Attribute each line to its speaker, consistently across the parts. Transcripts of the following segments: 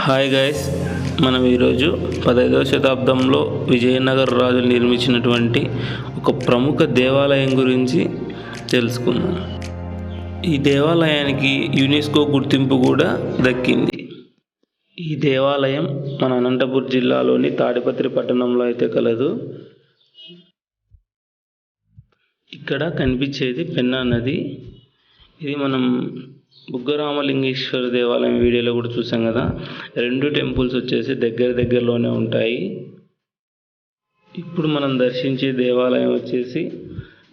Speaker 1: Hi guys, మనం ఈరోజు 15వ శతాబ్దంలో విజయనగర రాజులు నిర్మించినటువంటి ఒక ప్రముఖ దేవాలయం గురించి తెలుసుకుందాం. ఈ దేవాలయానికి యునెస్కో గుర్తింపు కూడా దక్కింది. ఈ దేవాలయం మన అనంతపురం జిల్లాలోని తాడిపత్రి పట్టణంలో అయితే కలదు. ఇక్కడ కనిపించేది పెన్నా నది. ఇది మనం బుగ్గరామలింగేశ్వర దేవాలయం వీడియోలో కూడా చూసాం కదా. రెండు టెంపుల్స్ వచ్చేసి దగ్గరలోనే ఉంటాయి. ఇప్పుడు మనం దర్శించే దేవాలయం వచ్చేసి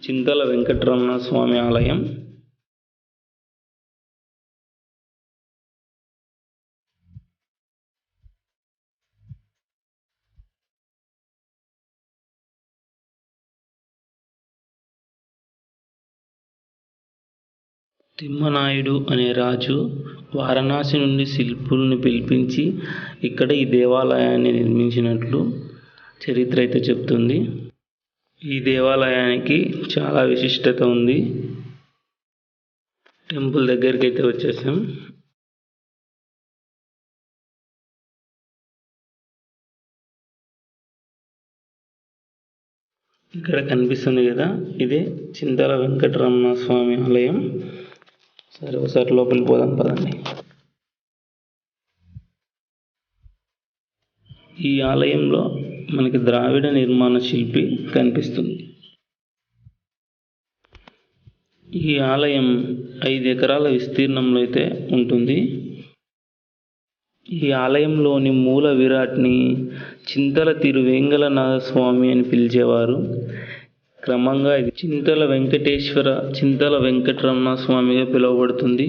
Speaker 1: చింతల వెంకటరమణ స్వామి ఆలయం. తిమ్మనాయుడు అనే రాజు వారణాసి నుండి శిల్పుల్ని పిలిపించి ఇక్కడ ఈ దేవాలయాన్ని నిర్మించినట్లు చరిత్ర అయితే చెప్తుంది. ఈ దేవాలయానికి చాలా విశిష్టత ఉంది. టెంపుల్ దగ్గరికి అయితే వచ్చేసాం. ఇక్కడ కనిపిస్తుంది కదా, ఇదే చింతల వెంకటరమణ స్వామి ఆలయం. సరే, ఒకసారి లోపలికి పోదాం పదండి. ఈ ఆలయంలో మనకి ద్రావిడ నిర్మాణ శిల్పి కనిపిస్తుంది. ఈ ఆలయం 5 ఎకరాల విస్తీర్ణంలో అయితే ఉంటుంది. ఈ ఆలయంలోని మూల విరాట్ని చింతల తిరువేంగళనాథ స్వామి అని పిలిచేవారు. క్రమంగా ఇది చింతల వెంకటరమణ స్వామిగా పిలువబడుతుంది.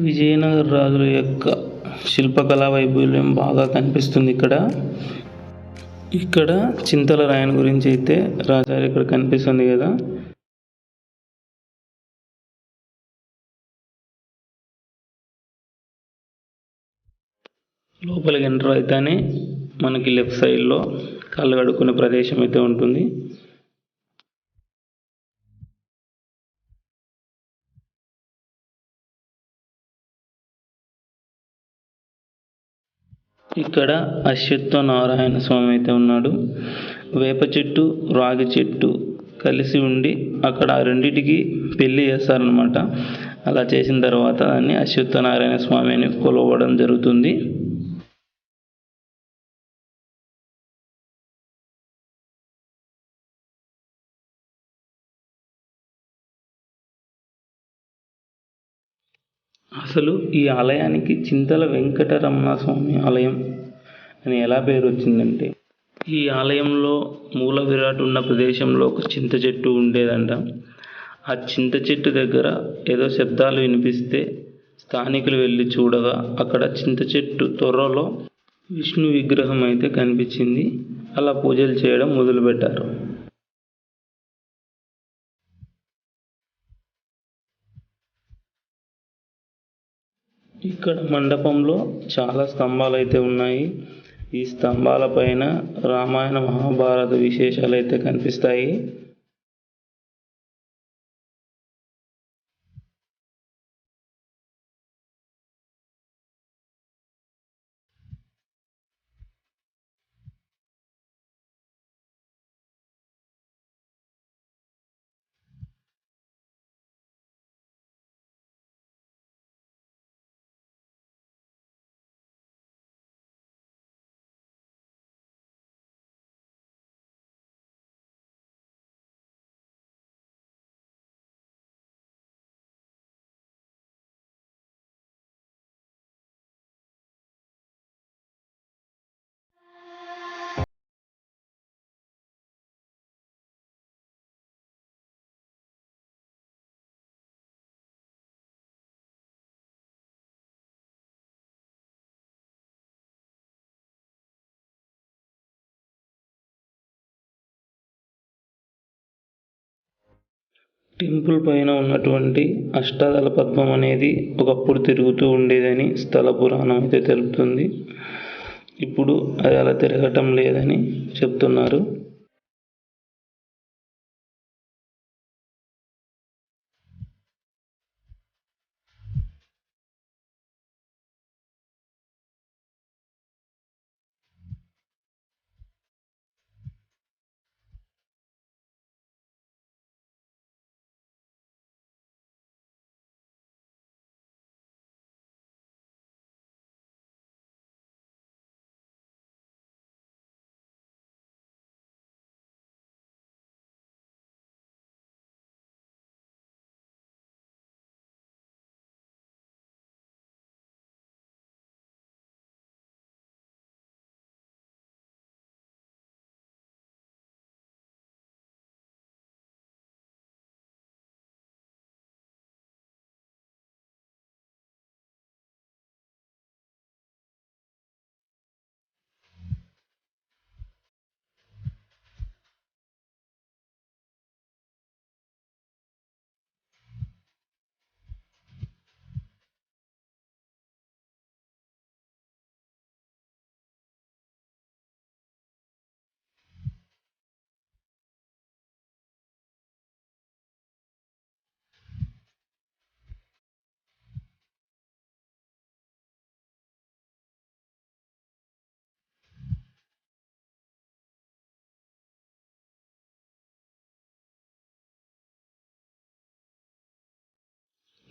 Speaker 1: విజయనగర రాజుల యొక్క శిల్పకళా వైభవం బాగా కనిపిస్తుంది ఇక్కడ చింతల రాయన్ గురించి అయితే రాశారు. ఇక్కడ కనిపిస్తుంది కదా. లోపలికి ఎంటర్ అయితేనే మనకి లెఫ్ట్ సైడ్లో కాళ్ళు కడుక్కునే ప్రదేశం అయితే ఉంటుంది. ఇక్కడ అశ్వత్థ నారాయణ స్వామి అయితే ఉన్నాడు. వేప చెట్టు, రాగి చెట్టు కలిసి ఉండి అక్కడ రెండిటికి పెళ్లి చేస్తారనమాట. అలా చేసిన తర్వాత దాన్ని అశ్వత్థ నారాయణ స్వామి అని కొలవడం జరుగుతుంది. అసలు ఈ ఆలయానికి చింతల వెంకటరమణ స్వామి ఆలయం అని ఎలా పేరు వచ్చిందంటే, ఈ ఆలయంలో మూల విరాట్ ఉన్న ప్రదేశంలో ఒక చింత చెట్టు ఉండేదంట. ఆ చింత చెట్టు దగ్గర ఏదో శబ్దాలు వినిపిస్తే స్థానికులు వెళ్ళి చూడగా అక్కడ చింత చెట్టు తొర్రలో విష్ణు విగ్రహం అయితే కనిపించింది. అలా పూజలు చేయడం మొదలుపెట్టారు. ఇక్కడ మండపంలో చాలా స్తంభాలు అయితే ఉన్నాయి. ఈ స్తంభాల పైన రామాయణ మహాభారత విశేషాలు అయితే కనిపిస్తాయి. టెంపుల్ పైన ఉన్నటువంటి అష్టాదళ పద్మం అనేది ఒకప్పుడు తిరుగుతూ ఉండేదని స్థల పురాణం అయితే తెలుపుతుంది. ఇప్పుడు అది అలా తిరగటం లేదని చెప్తున్నారు.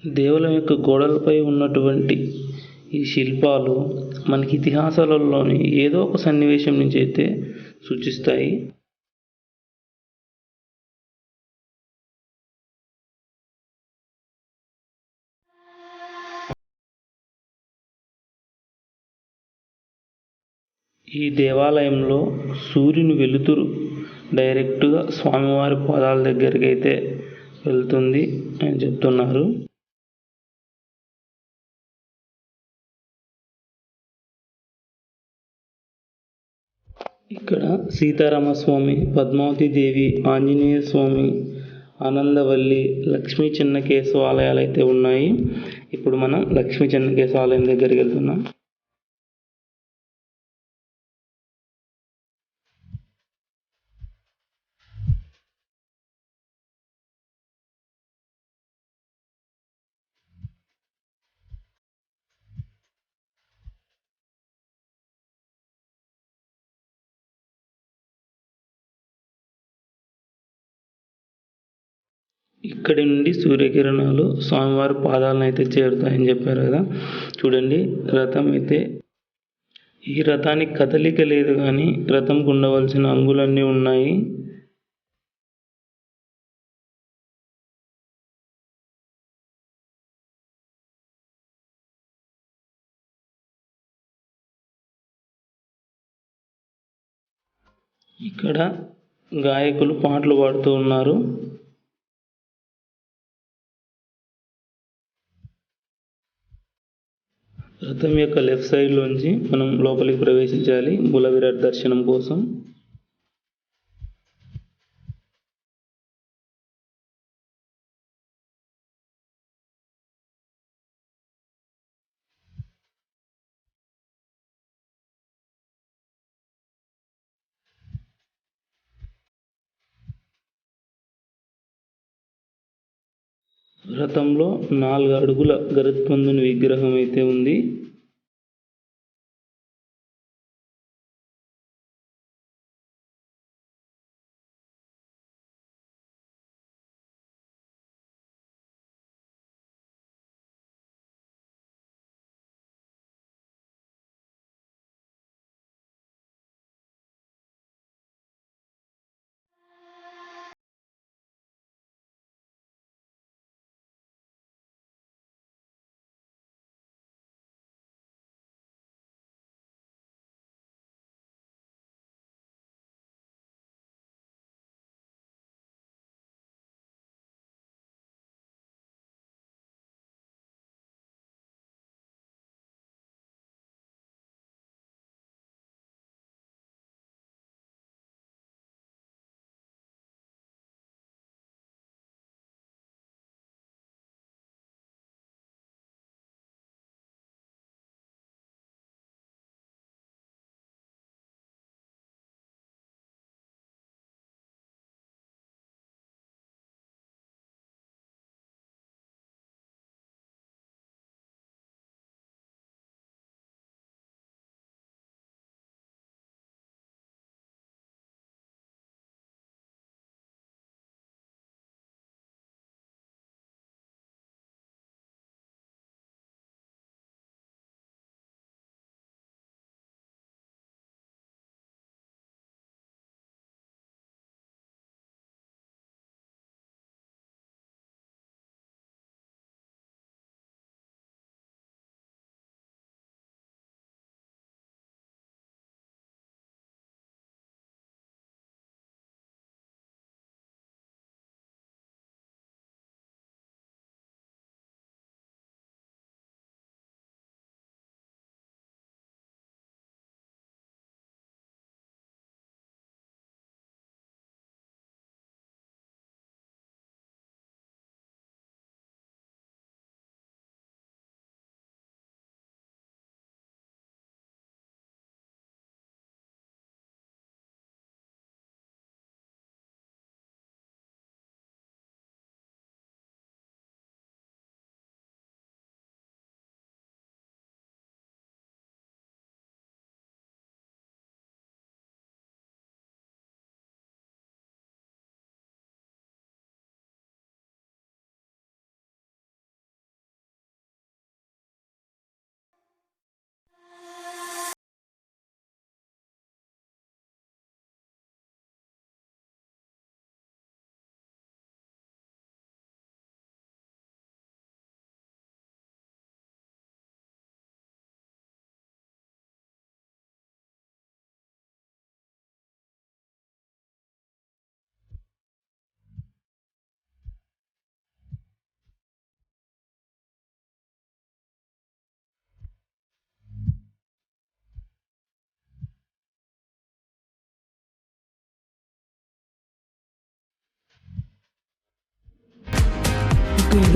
Speaker 1: దేవాలయం యొక్క గోడలపై ఉన్నటువంటి ఈ శిల్పాలు మనకి ఇతిహాసాలలోని ఏదో ఒక సన్నివేశం నుంచి అయితే సూచిస్తాయి. ఈ దేవాలయంలో సూర్యుని వెలుతురు డైరెక్ట్గా స్వామివారి పాదాల దగ్గరికి అయితే వెళ్తుంది అని చెప్తున్నారు. ఇక్కడ సీతారామస్వామి, పద్మావతి దేవి, ఆంజనేయ స్వామి, ఆనందవల్లి, లక్ష్మీ చెన్నకేశవ ఆలయాలు అయితే ఉన్నాయి. ఇప్పుడు మనం లక్ష్మీ చెన్నకేశవ ఆలయం దగ్గరికి వెళ్తున్నాం. ఇక్కడి నుండి సూర్యకిరణాలు స్వామివారి పాదాలను అయితే చేరుతాయని చెప్పారు కదా. చూడండి, రథం అయితే ఈ రథానికి కదలిక లేదు కానీ రథంకు ఉండవలసిన అంగులన్నీ ఉన్నాయి. ఇక్కడ గాయకులు పాటలు పాడుతూ ఉన్నారు. రథం యొక్క లెఫ్ట్ సైడ్లోంచి మనం లోపలికి ప్రవేశించాలి మూల విరాట్ దర్శనం కోసం. రథంలో 4 అడుగుల గరుత్మంతుని విగ్రహం అయితే ఉంది.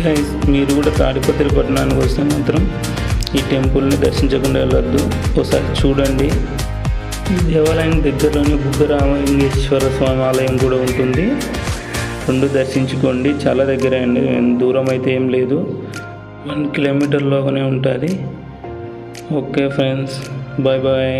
Speaker 1: గైస్, మీరు కూడా తాడిపత్రి పట్టణానికి వస్తే మాత్రం ఈ టెంపుల్ని దర్శించకుండా వెళ్ళొద్దు. ఒకసారి చూడండి. ఈ దేవాలయం దగ్గరలోనే బుగ్గరామలింగేశ్వర స్వామి ఆలయం కూడా ఉంటుంది. రెండు దర్శించుకోండి. చాలా దగ్గరే అండి, దూరం అయితే ఏం లేదు, 1 కిలోమీటర్లోనే ఉంటుంది. Okay friends, bye bye.